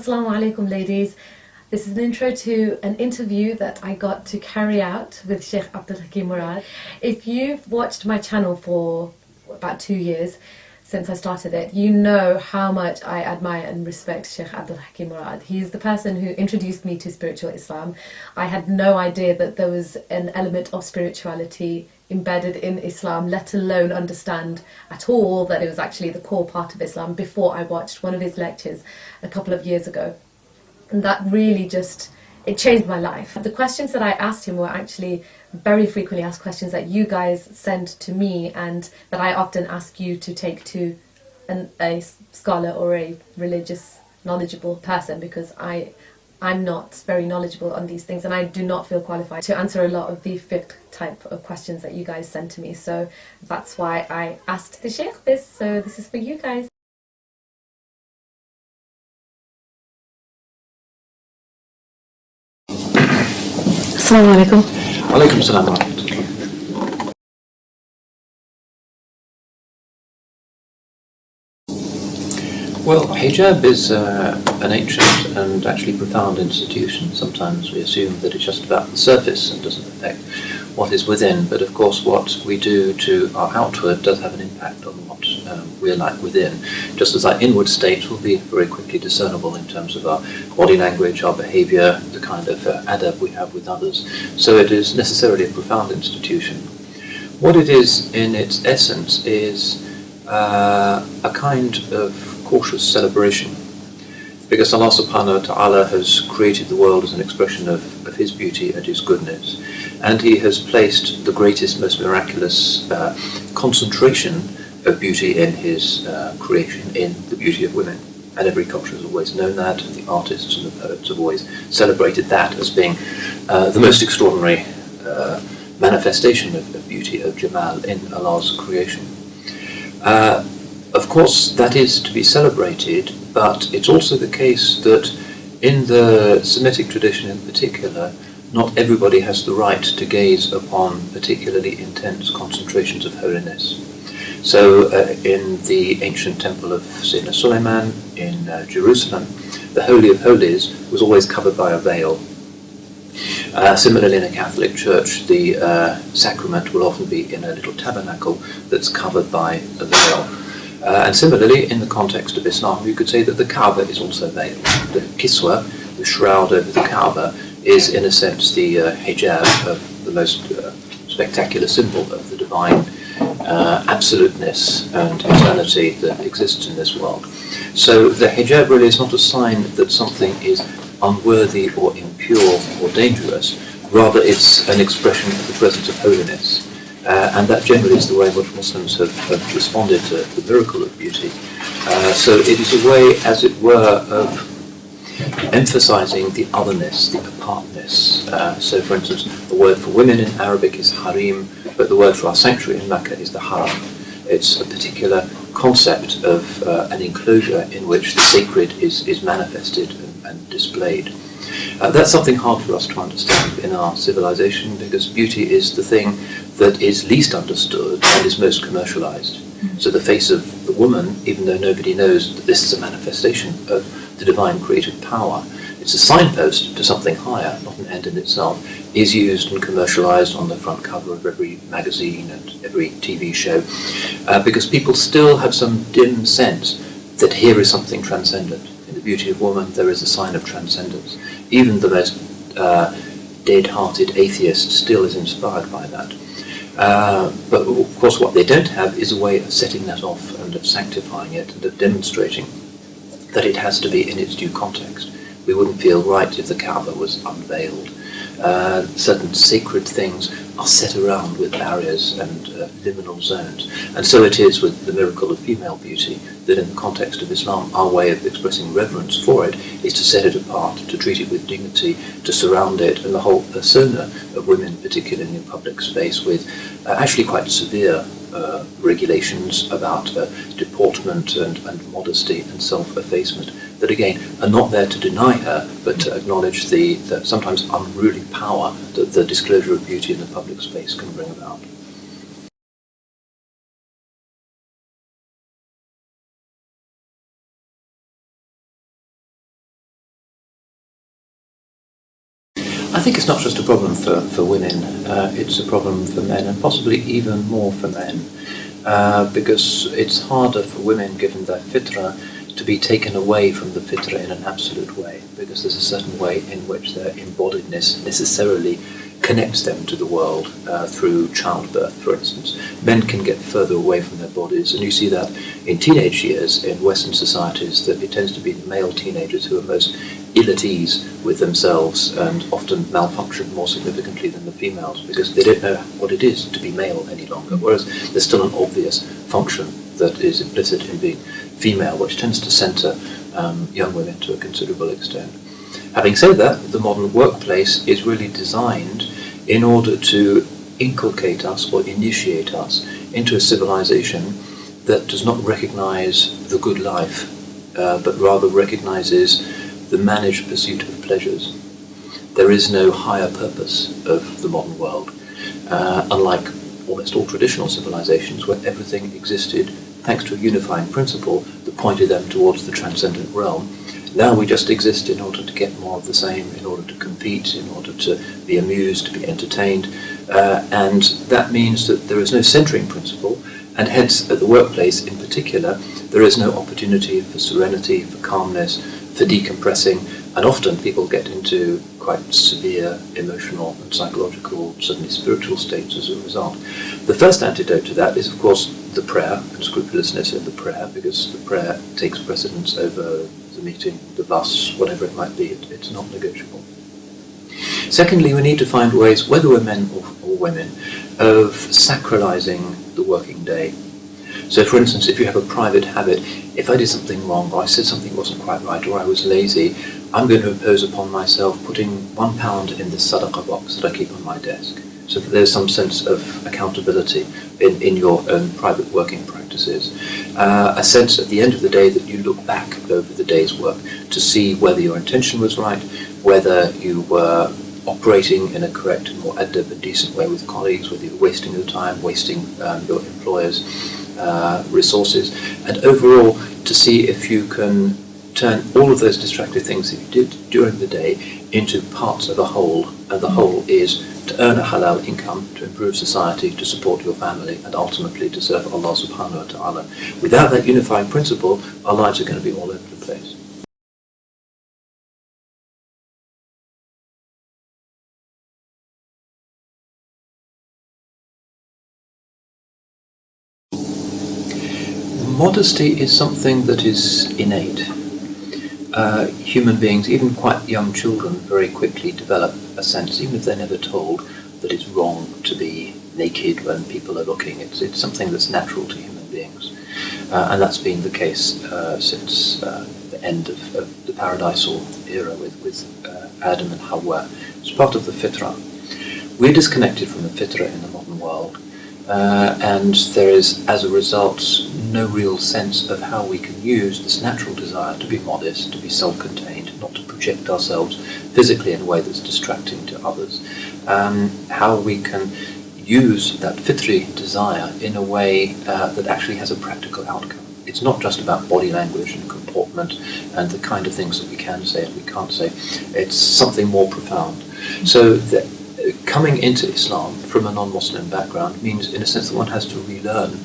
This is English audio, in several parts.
Assalamu alaikum, ladies. This is an intro to an interview that I got to carry out with Sheikh Abdal Hakim Murad. If you've watched my channel for about 2 years since I started it, you know how much I admire and respect Sheikh Abdal Hakim Murad. He is the person who introduced me to spiritual Islam. I had no idea that there was an element of spirituality embedded in Islam, let alone understand at all that it was actually the core part of Islam before I watched one of his lectures a couple of years ago. And that really it changed my life. The questions that I asked him were actually very frequently asked questions that you guys send to me and that I often ask you to take to a scholar or a religious, knowledgeable person, because I'm not very knowledgeable on these things and I do not feel qualified to answer a lot of the fiqh type of questions that you guys send to me. So that's why I asked the Sheikh this, so this is for you guys. Assalamu alaikum. Alaikum salam. Well, hijab is an ancient and actually profound institution. Sometimes we assume that it's just about the surface and doesn't affect what is within, but of course what we do to our outward does have an impact on what we're like within, just as our inward state will be very quickly discernible in terms of our body language, our behaviour, the kind of adab we have with others. So it is necessarily a profound institution. What it is in its essence is a kind of cautious celebration, because Allah subhanahu wa ta'ala has created the world as an expression of His beauty and His goodness, and He has placed the greatest, most miraculous concentration of beauty in His creation, in the beauty of women. And every culture has always known that, and the artists and the poets have always celebrated that as being the most extraordinary manifestation of beauty, of Jamal, in Allah's creation. Of course, that is to be celebrated, but it's also the case that in the Semitic tradition in particular, not everybody has the right to gaze upon particularly intense concentrations of holiness. So in the ancient temple of Sayyidina Sulaiman in Jerusalem, the Holy of Holies was always covered by a veil. Similarly, in a Catholic church, the sacrament will often be in a little tabernacle that's covered by a veil. And similarly, in the context of Islam, you could say that the Kaaba is also veiled. The kiswa, the shroud over the Kaaba, is in a sense the hijab of the most spectacular symbol of the divine absoluteness and eternity that exists in this world. So the hijab really is not a sign that something is unworthy or impure or dangerous, rather it's an expression of the presence of holiness. And that generally is the way in which Muslims have responded to the miracle of beauty. So it is a way, as it were, of emphasizing the otherness, the apartness. So for instance, the word for women in Arabic is harim, but the word for our sanctuary in Mecca is the haram. It's a particular concept of an enclosure in which the sacred is manifested and displayed. That's something hard for us to understand in our civilization, because beauty is the thing that is least understood and is most commercialized. So the face of the woman, even though nobody knows that this is a manifestation of the divine creative power, it's a signpost to something higher, not an end in itself, is used and commercialized on the front cover of every magazine and every TV show, because people still have some dim sense that here is something transcendent. In the beauty of woman, there is a sign of transcendence. Even the most dead-hearted atheist still is inspired by that. But of course what they don't have is a way of setting that off and of sanctifying it and of demonstrating that it has to be in its due context. We wouldn't feel right if the Kaaba was unveiled. Certain sacred things are set around with barriers and liminal zones. And so it is with the miracle of female beauty, that in the context of Islam, our way of expressing reverence for it is to set it apart, to treat it with dignity, to surround it and the whole persona of women, particularly in public space, with actually quite severe regulations about deportment and modesty and self-effacement that again are not there to deny her, but to acknowledge the sometimes unruly power that the disclosure of beauty in the public space can bring about. I think it's not just a problem for women, it's a problem for men, and possibly even more for men, because it's harder for women, given their fitrah, to be taken away from the fitrah in an absolute way, because there's a certain way in which their embodiedness necessarily connects them to the world through childbirth, for instance. Men can get further away from their bodies, and you see that in teenage years in Western societies, that it tends to be the male teenagers who are most ill at ease with themselves and often malfunction more significantly than the females, because they don't know what it is to be male any longer, whereas there's still an obvious function that is implicit in being female, which tends to centre young women to a considerable extent. Having said that, the modern workplace is really designed in order to inculcate us or initiate us into a civilization that does not recognise the good life, but rather recognises the managed pursuit of pleasures. There is no higher purpose of the modern world, unlike almost all traditional civilizations where everything existed thanks to a unifying principle that pointed them towards the transcendent realm. Now we just exist in order to get more of the same, in order to compete, in order to be amused, to be entertained, and that means that there is no centering principle, and hence at the workplace in particular there is no opportunity for serenity, for calmness, for decompressing, and often people get into quite severe emotional and psychological, certainly spiritual states as a result. The first antidote to that is, of course, the prayer and scrupulousness in the prayer, because the prayer takes precedence over the meeting, the bus, whatever it might be. It's not negotiable. Secondly, we need to find ways, whether we're men or women, of sacralising the working day. So, for instance, if you have a private habit, if I did something wrong, or I said something wasn't quite right, or I was lazy, I'm going to impose upon myself putting £1 in the sadaqah box that I keep on my desk, so that there's some sense of accountability in your own private working practices. A sense at the end of the day that you look back over the day's work to see whether your intention was right, whether you were operating in a correct and more adab and decent way with colleagues, whether you're wasting your time, wasting your employer's resources, and overall to see if you can turn all of those distractive things that you did during the day into parts of a whole, and the whole is to earn a halal income, to improve society, to support your family, and ultimately to serve Allah subhanahu wa ta'ala. Without that unifying principle, our lives are going to be all over the place. Modesty is something that is innate. Human beings, even quite young children, very quickly develop a sense, even if they're never told, that it's wrong to be naked when people are looking. It's something that's natural to human beings. And that's been the case since the end of the paradisal era with Adam and Hawa. It's part of the fitrah. We're disconnected from the fitrah in the modern world, and there is, as a result, no real sense of how we can use this natural desire to be modest, to be self-contained, not to project ourselves physically in a way that's distracting to others. How we can use that fitri desire in a way that actually has a practical outcome. It's not just about body language and comportment and the kind of things that we can say and we can't say. It's something more profound. So coming into Islam from a non-Muslim background means, in a sense, that one has to relearn,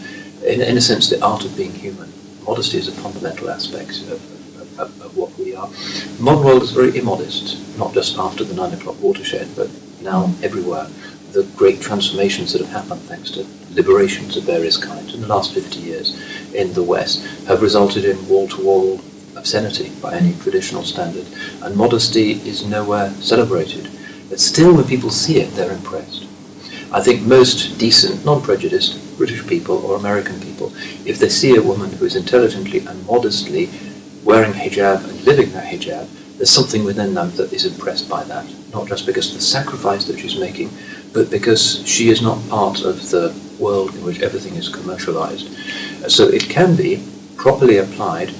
in a sense, the art of being human. Modesty is a fundamental aspect of what we are. The modern world is very immodest, not just after the 9 o'clock watershed, but now everywhere. The great transformations that have happened thanks to liberations of various kinds in the last 50 years in the West have resulted in wall-to-wall obscenity by any traditional standard, and modesty is nowhere celebrated. But still, when people see it, they're impressed. I think most decent, non-prejudiced British people or American people, if they see a woman who is intelligently and modestly wearing hijab and living that hijab, there's something within them that is impressed by that. Not just because of the sacrifice that she's making, but because she is not part of the world in which everything is commercialized. So it can be, properly applied,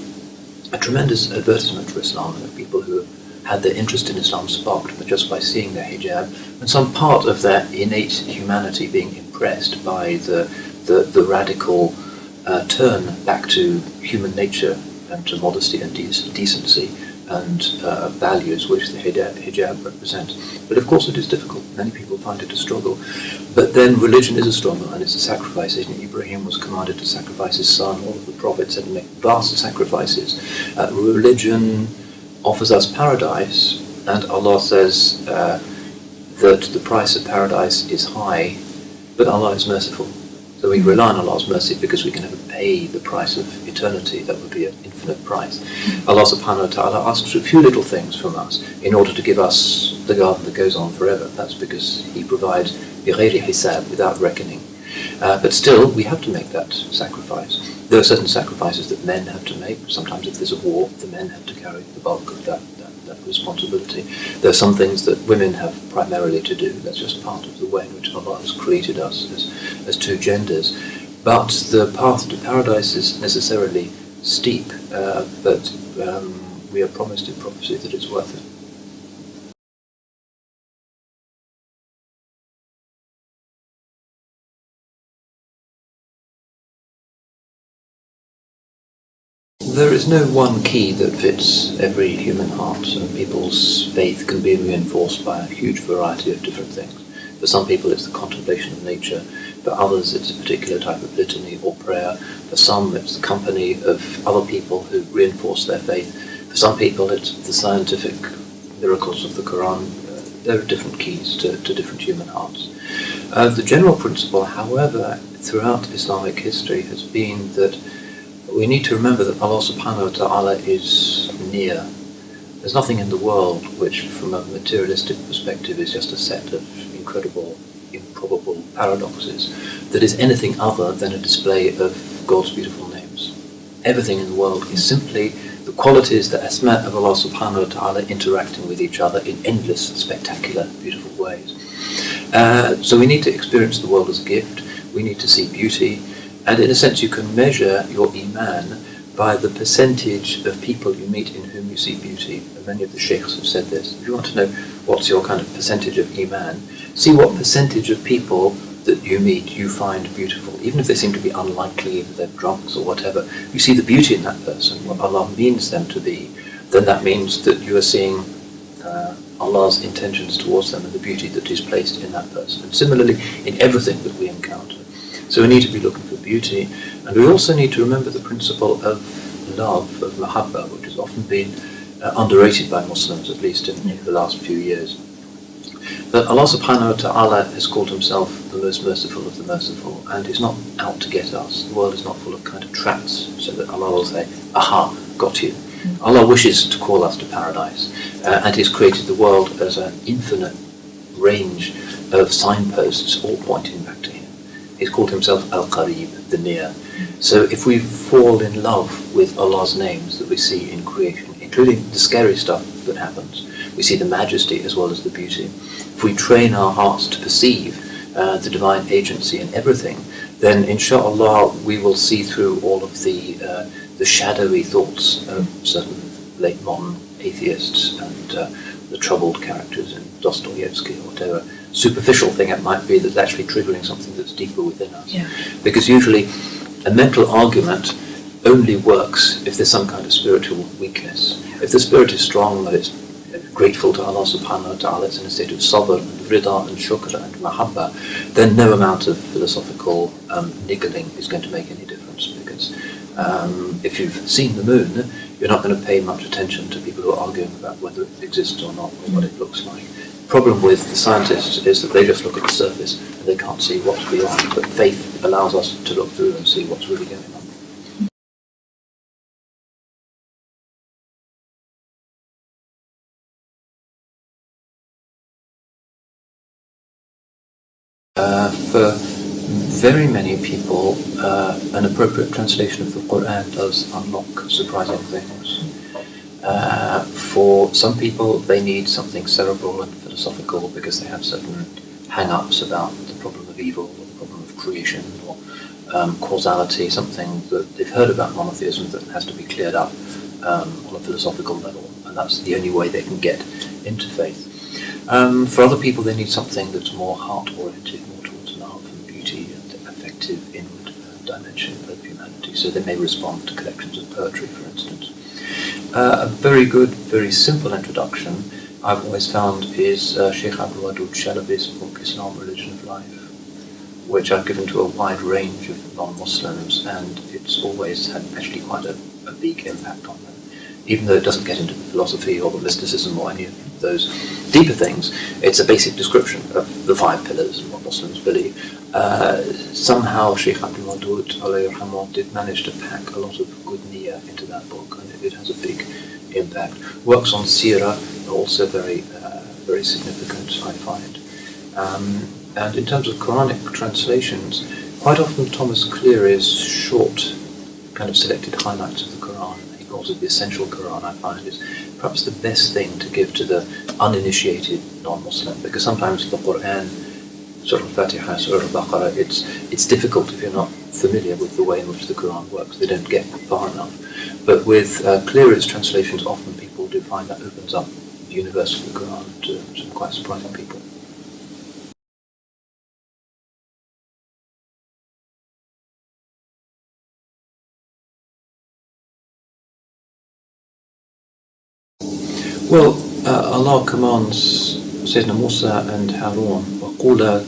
a tremendous advertisement for Islam, and people who had their interest in Islam sparked just by seeing their hijab, and some part of their innate humanity being impressed by the radical turn back to human nature and to modesty and decency and values which the hijab represents. But of course it is difficult. Many people find it a struggle. But then religion is a struggle, and it's a sacrifice. Ibrahim was commanded to sacrifice his son. All of the prophets had to make vast sacrifices. Religion offers us paradise, and Allah says that the price of paradise is high, but Allah is merciful. So we rely on Allah's mercy because we can never pay the price of eternity. That would be an infinite price. Allah subhanahu wa ta'ala asks a few little things from us in order to give us the garden that goes on forever. That's because He provides بِغَيْرِ حِسَاب, without reckoning. But still, we have to make that sacrifice. There are certain sacrifices that men have to make. Sometimes if there's a war, the men have to carry the bulk of that responsibility. There are some things that women have primarily to do. That's just part of the way in which Allah has created us as two genders. But the path to paradise is necessarily steep, but we are promised in prophecy that it's worth it. There is no one key that fits every human heart, and people's faith can be reinforced by a huge variety of different things. For some people it's the contemplation of nature, for others it's a particular type of litany or prayer, for some it's the company of other people who reinforce their faith, for some people it's the scientific miracles of the Quran. There are different keys to different human hearts. The general principle, however, throughout Islamic history has been that we need to remember that Allah subhanahu wa ta'ala is near. There's nothing in the world which, from a materialistic perspective, is just a set of incredible, improbable paradoxes that is anything other than a display of God's beautiful names. Everything in the world is simply the qualities, the asma of Allah subhanahu wa ta'ala interacting with each other in endless, spectacular, beautiful ways. So we need to experience the world as a gift. We need to see beauty. And in a sense you can measure your iman by the percentage of people you meet in whom you see beauty. And many of the sheikhs have said this. If you want to know what's your kind of percentage of iman, see what percentage of people that you meet you find beautiful. Even if they seem to be unlikely, if they're drunks or whatever, you see the beauty in that person, what Allah means them to be, then that means that you are seeing Allah's intentions towards them and the beauty that is placed in that person. And similarly, in everything that we encounter. So we need to be looking for beauty, and we also need to remember the principle of love, of mahabba, which has often been underrated by Muslims, at least in the last few years. That Allah subhanahu wa ta'ala has called Himself the most merciful of the merciful, and is not out to get us. The world is not full of kind of traps, so that Allah will say, aha, got you. Allah wishes to call us to paradise, and He's created the world as an infinite range of signposts, all pointing back to Him. He's called Himself Al-Qarib, the near. So if we fall in love with Allah's names that we see in creation, including the scary stuff that happens, we see the majesty as well as the beauty. If we train our hearts to perceive the divine agency in everything, then inshallah we will see through all of the shadowy thoughts of certain late modern atheists and the troubled characters in Dostoevsky or whatever superficial thing it might be that's actually triggering something that's deeper within us. Yeah. Because usually a mental argument only works if there's some kind of spiritual weakness. If the spirit is strong, that it's grateful to Allah subhanahu wa ta'ala, it's in a state of sabr and rida and shukr and mahabba, then no amount of philosophical niggling is going to make any difference, because if you've seen the moon, you're not going to pay much attention to people who are arguing about whether it exists or not, or what it looks like. The problem with the scientists is that they just look at the surface and they can't see what's beyond, but faith allows us to look through and see what's really going on. For very many people, an appropriate translation of the Quran does unlock surprising things. For some people, they need something cerebral and philosophical because they have certain hang-ups about the problem of evil, or the problem of creation, or causality, something that they've heard about monotheism that has to be cleared up on a philosophical level, and that's the only way they can get into faith. For other people, they need something that's more heart-oriented, more towards love and beauty and affective inward dimension of humanity, so they may respond to collections of poetry, for instance. A very good, very simple introduction I've always found is Sheikh Abdal book, Islam, Religion of Life, which I've given to a wide range of non-Muslims, and it's always had actually quite a big impact on them. Even though it doesn't get into the philosophy or the mysticism or any of those deeper things, it's a basic description of the 5 pillars of what Muslims believe. Somehow Sheikh Abdal did manage to pack a lot of good niyyah into that book, and it has a big impact. Works on seerah are also very, very significant, I find. And in terms of Quranic translations, quite often Thomas Cleary's short, kind of selected highlights of the Quran, he calls it the essential Quran, I find is perhaps the best thing to give to the uninitiated non-Muslim, because sometimes the Quran, Surah Al-Fatiha, Surah Al-Baqarah, it's difficult if you're not familiar with the way in which the Quran works. They don't get far enough. But with Cleary's translations, often people do find that opens up the universe of the Quran to some quite surprising people. Well, Allah commands Sayyidina Musa and Harun, وَقُولَا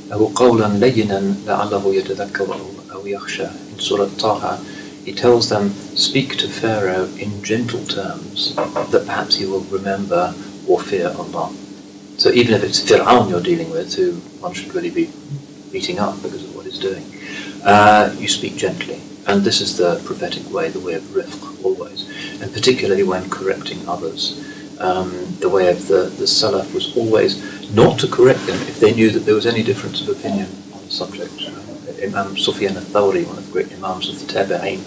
لَهُ قَوْلًا لَيِّنًا لَعَلَّهُ يَتَذَكَّرُ أَوْ يَخْشَى. In Surah Taha, he tells them, speak to Pharaoh in gentle terms, that perhaps he will remember or fear Allah. So even if it's Fir'aun you're dealing with, who one should really be beating up because of what he's doing, you speak gently. And this is the prophetic way, the way of rifq, always. And particularly when correcting others. The way of the Salaf was always not to correct them if they knew that there was any difference of opinion on the subject. Imam Sufyan al-Thawri, one of the great Imams of the Tabi'een,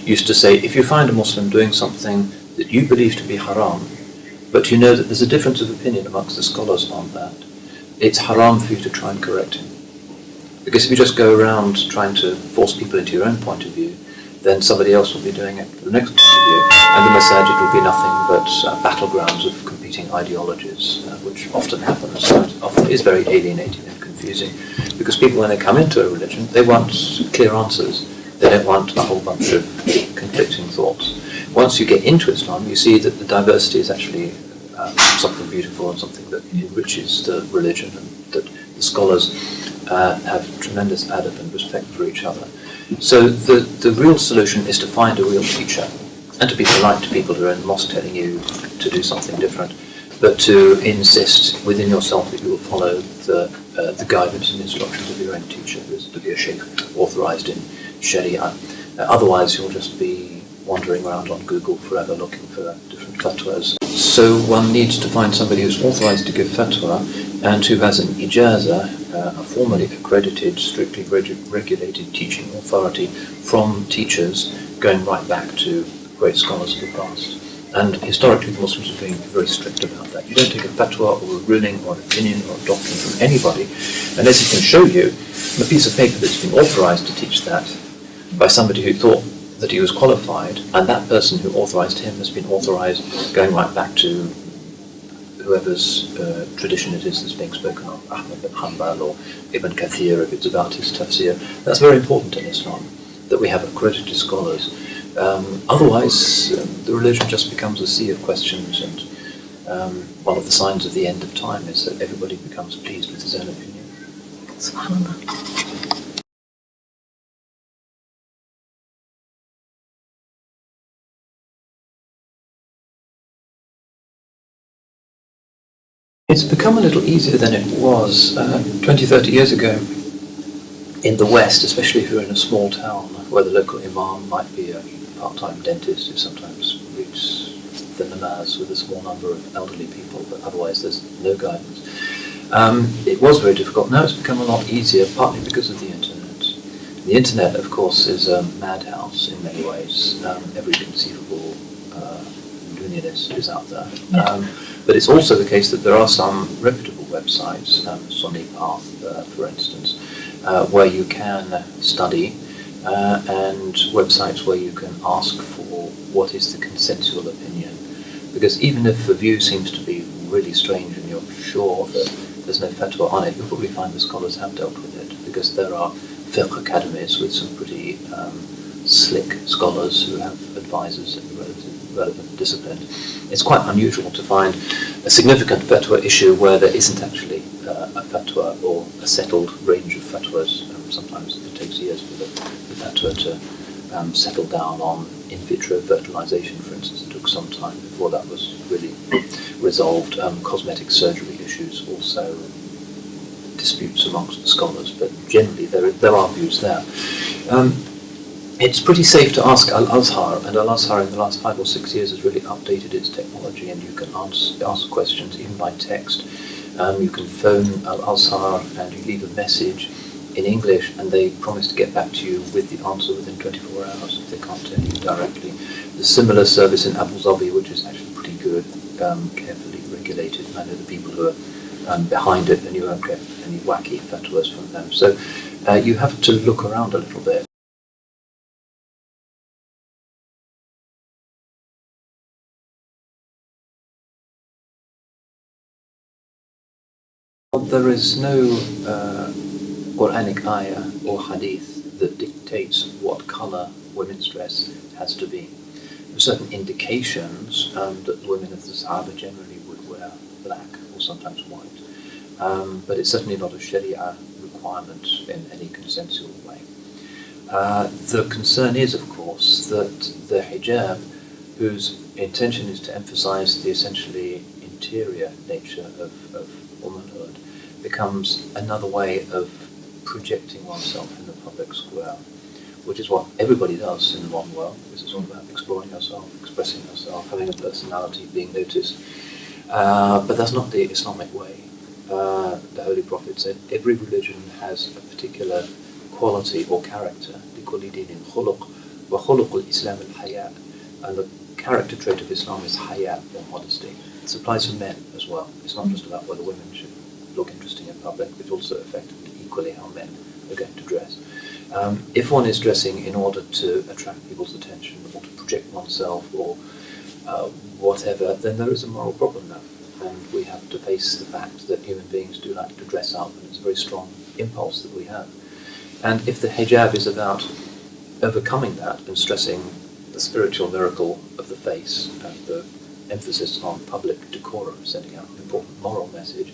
used to say, if you find a Muslim doing something that you believe to be haram, but you know that there's a difference of opinion amongst the scholars on that, it's haram for you to try and correct him. Because if you just go around trying to force people into your own point of view, then somebody else will be doing it for the next point of view, and the masajid will be nothing but battlegrounds of competing ideologies, which often happens, and often is very alienating and confusing, because people, when they come into a religion, they want clear answers. They don't want a whole bunch of conflicting thoughts. Once you get into Islam, you see that the diversity is actually something beautiful and something that enriches the religion, and that the scholars have tremendous adab and respect for each other. So the real solution is to find a real teacher, and to be polite to people who are in the mosque telling you to do something different, but to insist within yourself that you will follow the guidance and instructions of your own teacher, who is to be a Sheikh authorized in Sharia. Otherwise you'll just be wandering around on Google forever looking for different fatwas. So one needs to find somebody who's authorized to give fatwa and who has an ijazah, a formally accredited, strictly regulated teaching authority from teachers going right back to great scholars of the past. And historically the Muslims have been very strict about that. You don't take a fatwa or a ruling or an opinion or a doctrine from anybody unless he can show you on a piece of paper that's been authorized to teach that by somebody who thought that he was qualified, and that person who authorized him has been authorized going right back to whoever's tradition it is that's being spoken of, Ahmad bin Hanbal or Ibn Kathir if it's about his tafsir. That's very important in Islam, that we have accredited scholars. Otherwise, the religion just becomes a sea of questions, and one of the signs of the end of time is that everybody becomes pleased with his own opinion. SubhanAllah. It's become a little easier than it was 20, 30 years ago in the West, especially if you're in a small town where the local imam might be a part-time dentist who sometimes reads the namaz with a small number of elderly people, but otherwise there's no guidance. It was very difficult. Now it's become a lot easier, partly because of the internet. The internet, of course, is a madhouse in many ways. Every conceivable lunariness is out there. But it's also the case that there are some reputable websites, Sunni Path, for instance, where you can study, and websites where you can ask for what is the consensual opinion. Because even if the view seems to be really strange and you're sure that there's no fatwa on it, you'll probably find the scholars have dealt with it, because there are fiqh academies with some pretty slick scholars who have advisors in relative relevant and disciplined. It's quite unusual to find a significant fatwa issue where there isn't actually a fatwa or a settled range of fatwas. Sometimes it takes years for the fatwa to settle down on in vitro fertilization, for instance. It took some time before that was really resolved. Cosmetic surgery issues also disputes amongst the scholars, but generally there are views there. It's pretty safe to ask Al-Azhar, and Al-Azhar in the last 5 or 6 years has really updated its technology, and you can ask questions even by text. You can phone Al-Azhar and you leave a message in English, and they promise to get back to you with the answer within 24 hours if they can't tell you directly. There's a similar service in Abu Dhabi, which is actually pretty good, carefully regulated, and I know the people who are behind it, and you won't get any wacky fatwas from them. So you have to look around a little bit. There is no Quranic ayah or hadith that dictates what colour women's dress has to be. There are certain indications that the women of the Sahaba generally would wear black or sometimes white, but it's certainly not a Sharia requirement in any consensual way. The concern is, of course, that the hijab, whose intention is to emphasize the essentially interior nature of womanhood, becomes another way of projecting oneself in the public square, which is what everybody does in the modern world. This is all about exploring yourself, expressing yourself, having a personality, being noticed. But that's not the Islamic way. The Holy Prophet said every religion has a particular quality or character. لِكُلِّ دِينٍ خُلُقٍ وَخُلُقُ الْإِسْلَامِ الْحَيَاءُ. And the character trait of Islam is hijab, or modesty. This applies for men as well. It's not just about whether women should look interesting in public, but also affected equally how men are going to dress. If one is dressing in order to attract people's attention or to project oneself or whatever, then there is a moral problem now. And we have to face the fact that human beings do like to dress up, and it's a very strong impulse that we have. And if the hijab is about overcoming that and stressing the spiritual miracle of the face and the emphasis on public decorum, sending out an important moral message,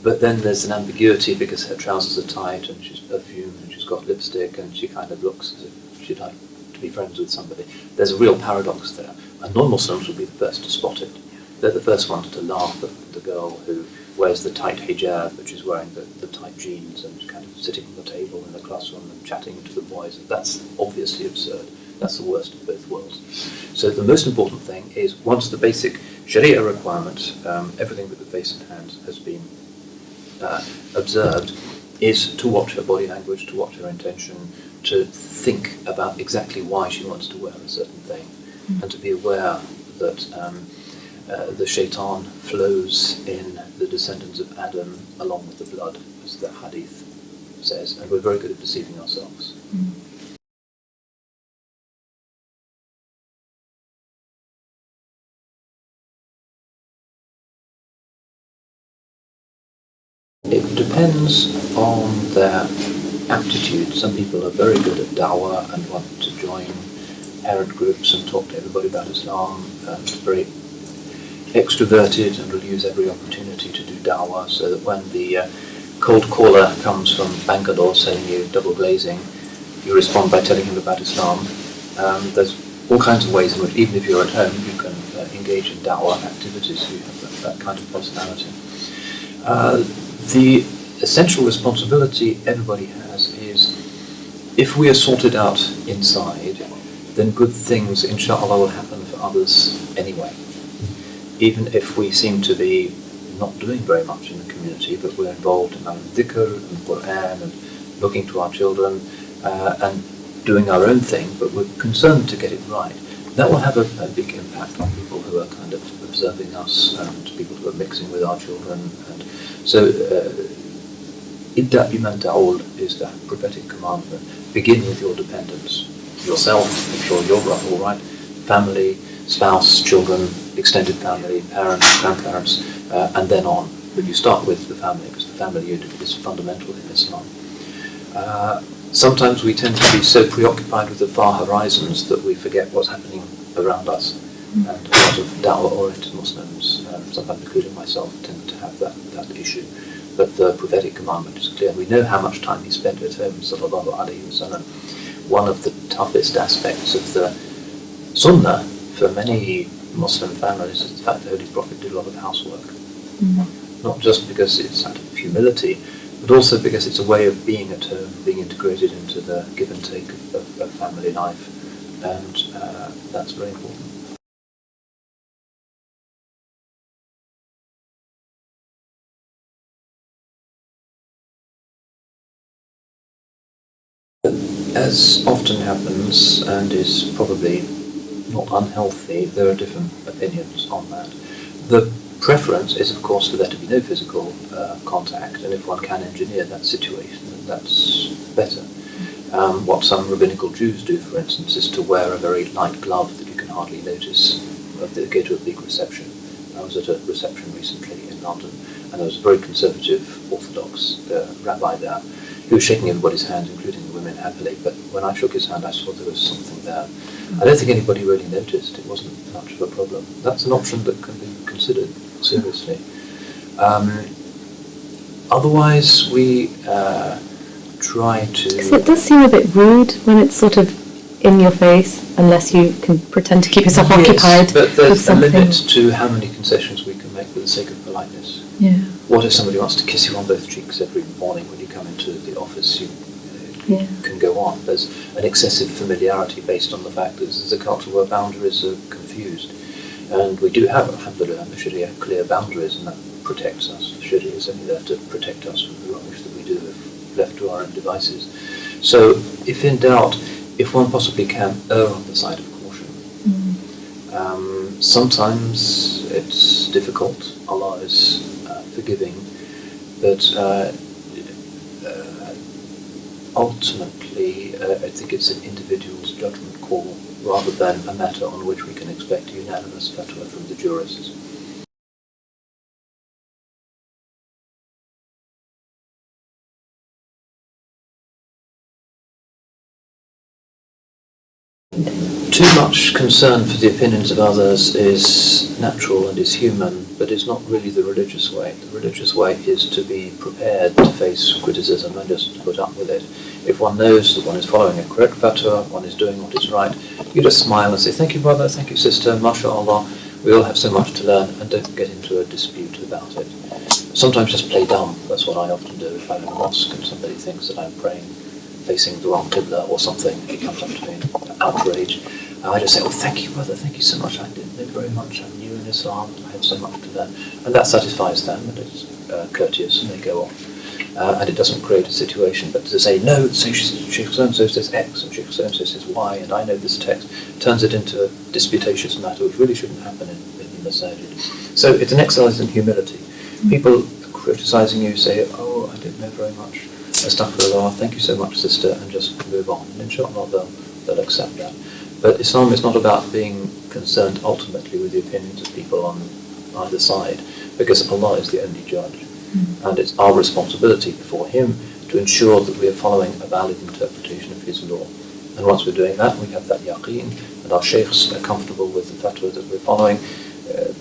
but then there's an ambiguity because her trousers are tight and she's perfumed and she's got lipstick and she kind of looks as if she'd like to be friends with somebody. There's a real paradox there, and non-Muslims will be the first to spot it. They're the first ones to laugh at the girl who wears the tight hijab, but she's wearing the tight jeans and kind of sitting on the table in the classroom and chatting to the boys. That's obviously absurd. That's the worst of both worlds. So the most important thing is, once the basic Sharia requirement, everything but the face and hands has been observed, is to watch her body language, to watch her intention, to think about exactly why she wants to wear a certain thing, and to be aware that the shaitan flows in the descendants of Adam along with the blood, as the hadith says, and we're very good at deceiving ourselves. It depends on their aptitude. Some people are very good at da'wah and want to join parent groups and talk to everybody about Islam, and very extroverted and will use every opportunity to do da'wah, so that when the cold caller comes from Bangalore selling you double glazing, you respond by telling him about Islam. There's all kinds of ways in which, even if you're at home, you can engage in da'wah activities if you have that kind of personality. The essential responsibility everybody has is, if we are sorted out inside, then good things, inshallah, will happen for others anyway. Even if we seem to be not doing very much in the community, but we're involved in dhikr and Qur'an and looking to our children and doing our own thing, but we're concerned to get it right, that will have a big impact on people who are kind of observing us and people who are mixing with our children. And so, Ibda biman ta'ul is the prophetic commandment. Begin with your dependents. Yourself, make sure you're all right, family, spouse, children, extended family, parents, grandparents, and then on. But you start with the family, because the family unit is fundamental in Islam. Sometimes we tend to be so preoccupied with the far horizons that we forget what's happening around us. And a lot of da'wah-oriented Muslims, sometimes including myself, tend to have that issue. But the prophetic commandment is clear. We know how much time he spent at home, sallallahu alayhi wa sallam. One of the toughest aspects of the sunnah for many Muslim families is the fact that the Holy Prophet did a lot of housework. Not just because it's out of humility, but also because it's a way of being at home, being integrated into the give and take of family life, and that's very important. As often happens, and is probably not unhealthy, there are different opinions on that. The preference is, of course, for there to be no physical contact, and if one can engineer that situation, then that's better. What some rabbinical Jews do, for instance, is to wear a very light glove that you can hardly notice if they go to a big reception. I was at a reception recently in London, and there was a very conservative Orthodox rabbi there who was shaking everybody's hand, including the women, happily, but when I shook his hand I saw there was something there. I don't think anybody really noticed. It wasn't much of a problem. That's an option that can be considered seriously. Otherwise, we try to... Because it does seem a bit rude when it's sort of in your face, unless you can pretend to keep yourself occupied. But there's a something. limit to how many concessions we can make for the sake of politeness. Yeah. What if somebody wants to kiss you on both cheeks every morning when you come into the office? You can go on. There's an excessive familiarity based on the fact that this is a culture where boundaries are confused. And we do have, alhamdulillah, in the Sharia, clear boundaries, and that protects us. The Sharia is only there to protect us from the rubbish that we do if left to our own devices. So, if in doubt, if one possibly can err on the side of caution. Sometimes it's difficult. Allah is forgiving, but ultimately I think it's an individual's judgment call rather than a matter on which we can expect unanimous fatwa from the jurists. Too much concern for the opinions of others is natural and is human, but is not really the religious way. The religious way is to be prepared to face criticism and just put up with it. If one knows that one is following a correct fatwa, one is doing what is right, you just smile and say, thank you brother, thank you sister, mashallah, we all have so much to learn, and don't get into a dispute about it. Sometimes just play dumb. That's what I often do. If I'm in a mosque and somebody thinks that I'm praying facing the wrong qibla or something, he comes up to me in outrage, I just say, oh, thank you, brother, thank you so much. I didn't know very much. I'm new in Islam. I have so much to learn. And that satisfies them, and it's courteous, and they go off. And it doesn't create a situation. But to say, no, so Sheikh so-and-so says X, and Sheikh so-and-so says Y, and I know this text, turns it into a disputatious matter, which really shouldn't happen in the Masajid. So it's an exercise in humility. People criticizing you say, oh, I didn't know very much. Astaghfirullah, thank you so much, sister, and just move on. And inshallah, they'll accept that. But Islam is not about being concerned ultimately with the opinions of people on either side, because Allah is the only judge. And it's our responsibility before Him to ensure that we are following a valid interpretation of His law. And once we're doing that, we have that yaqeen, and our sheikhs are comfortable with the fatwa that we're following.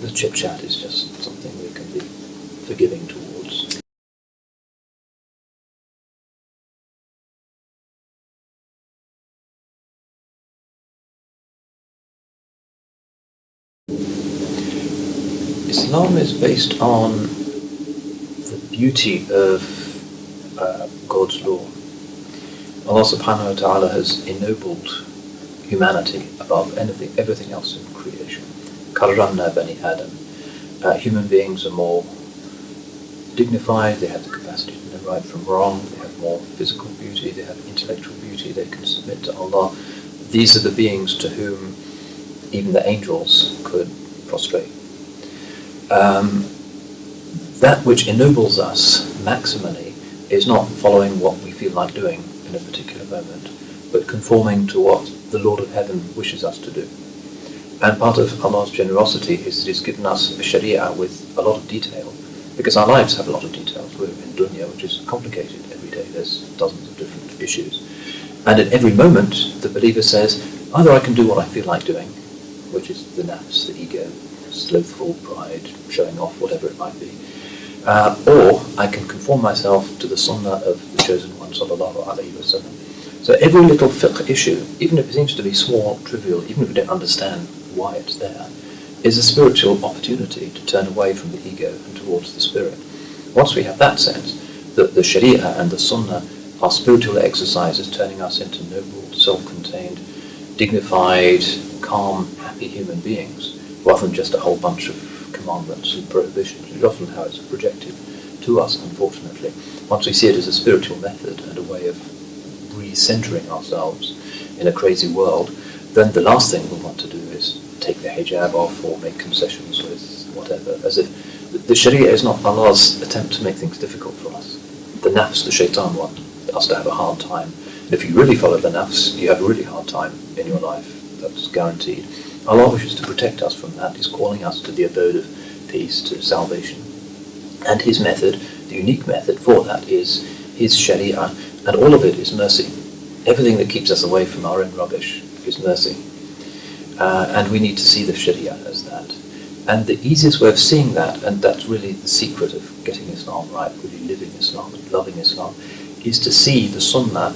The chit-chat is just something we can be forgiving towards. Islam is based on the beauty of God's law. Allah subhanahu wa ta'ala has ennobled humanity above everything else in creation. Karramna bani Adam. Human beings are more dignified, they have the capacity to know right from wrong, they have more physical beauty, they have intellectual beauty, they can submit to Allah. These are the beings to whom even the angels could prostrate. That which ennobles us maximally is not following what we feel like doing in a particular moment, but conforming to what the Lord of Heaven wishes us to do. And part of Allah's generosity is that He's given us a Sharia with a lot of detail, because our lives have a lot of details. We're in dunya, which is complicated every day. There's dozens of different issues. And at every moment, the believer says, either I can do what I feel like doing, which is the nafs, the ego, slothful pride, showing off, whatever it might be. Or I can conform myself to the sunnah of the chosen one, sallallahu alayhi wa sallam. So every little fiqh issue, even if it seems to be small, trivial, even if we don't understand why it's there, is a spiritual opportunity to turn away from the ego and towards the spirit. Once we have that sense, that the sharia and the sunnah are spiritual exercises turning us into noble, self-contained, dignified, calm, happy human beings, rather than just a whole bunch of commandments and prohibitions, which is often how it's projected to us, unfortunately. Once we see it as a spiritual method and a way of re-centering ourselves in a crazy world, then the last thing we want to do is take the hijab off or make concessions with whatever, as if the sharia is not Allah's attempt to make things difficult for us. The nafs, the shaitan, want us to have a hard time. And if you really follow the nafs, you have a really hard time in your life. That's guaranteed. Allah wishes to protect us from that. He's calling us to the abode of peace, to salvation. And His method, the unique method for that, is His sharia, and all of it is mercy. Everything that keeps us away from our own rubbish is mercy. And we need to see the sharia as that. And the easiest way of seeing that, and that's really the secret of getting Islam right, really living Islam, loving Islam, is to see the sunnah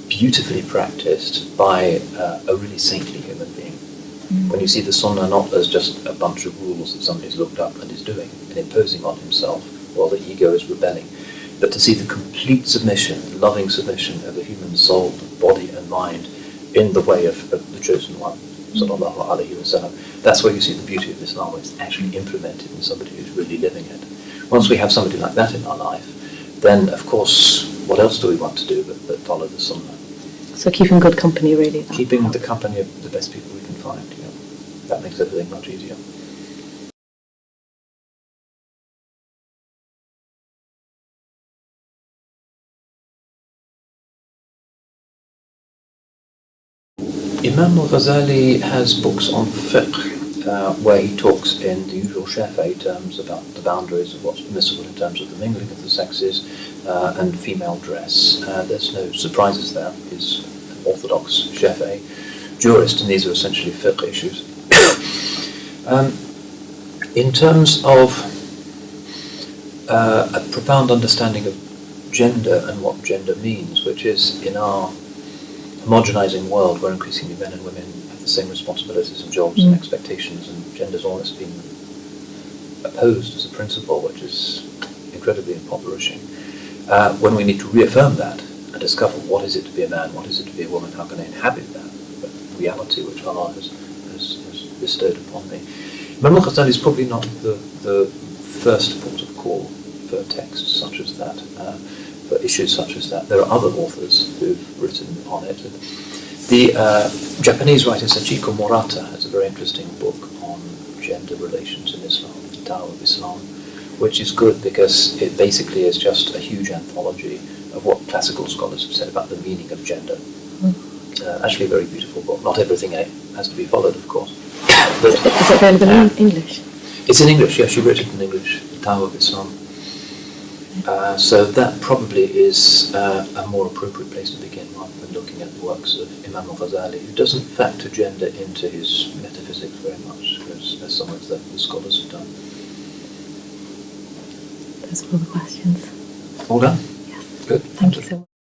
beautifully practiced by a really saintly human being. When you see the sunnah not as just a bunch of rules that somebody's looked up and is doing and imposing on himself while the ego is rebelling, but to see the complete submission, loving submission of a human soul, body and mind in the way of the chosen one, sallallahu alayhi wa sallam. That's where you see the beauty of Islam, where it's actually implemented in somebody who's really living it. Once we have somebody like that in our life, then of course, what else do we want to do but follow the sunnah? So keeping good company, really. Keeping the company of the best people we can find, that makes everything much easier. Imam al-Ghazali has books on fiqh where he talks in the usual Shafi'i terms about the boundaries of what's permissible in terms of the mingling of the sexes and female dress. There's no surprises there. He's an orthodox Shafi'i jurist, and these are essentially fiqh issues. In terms of a profound understanding of gender and what gender means, which is in our homogenizing world where increasingly men and women have the same responsibilities and jobs and expectations, and gender's almost been opposed as a principle, which is incredibly impoverishing. When we need to reaffirm that and discover what is it to be a man, what is it to be a woman, how can I inhabit that reality which Allah has bestowed upon me. Imam al-Ghazali is probably not the first port of call for texts such as that, for issues such as that. There are other authors who've written on it. The Japanese writer Sachiko Murata has a very interesting book on gender relations in Islam, the Tao of Islam, which is good because it basically is just a huge anthology of what classical scholars have said about the meaning of gender. Actually a very beautiful book. Not everything has to be followed, of course. But, Is it available in English? It's in English, yeah, she wrote it in English, the Tao of Islam. So that probably is a more appropriate place to begin rather than looking at the works of Imam al-Ghazali, who doesn't factor gender into his metaphysics very much, as some of the scholars have done. Those were all the questions. All done? Yes. Good. Thank you so much.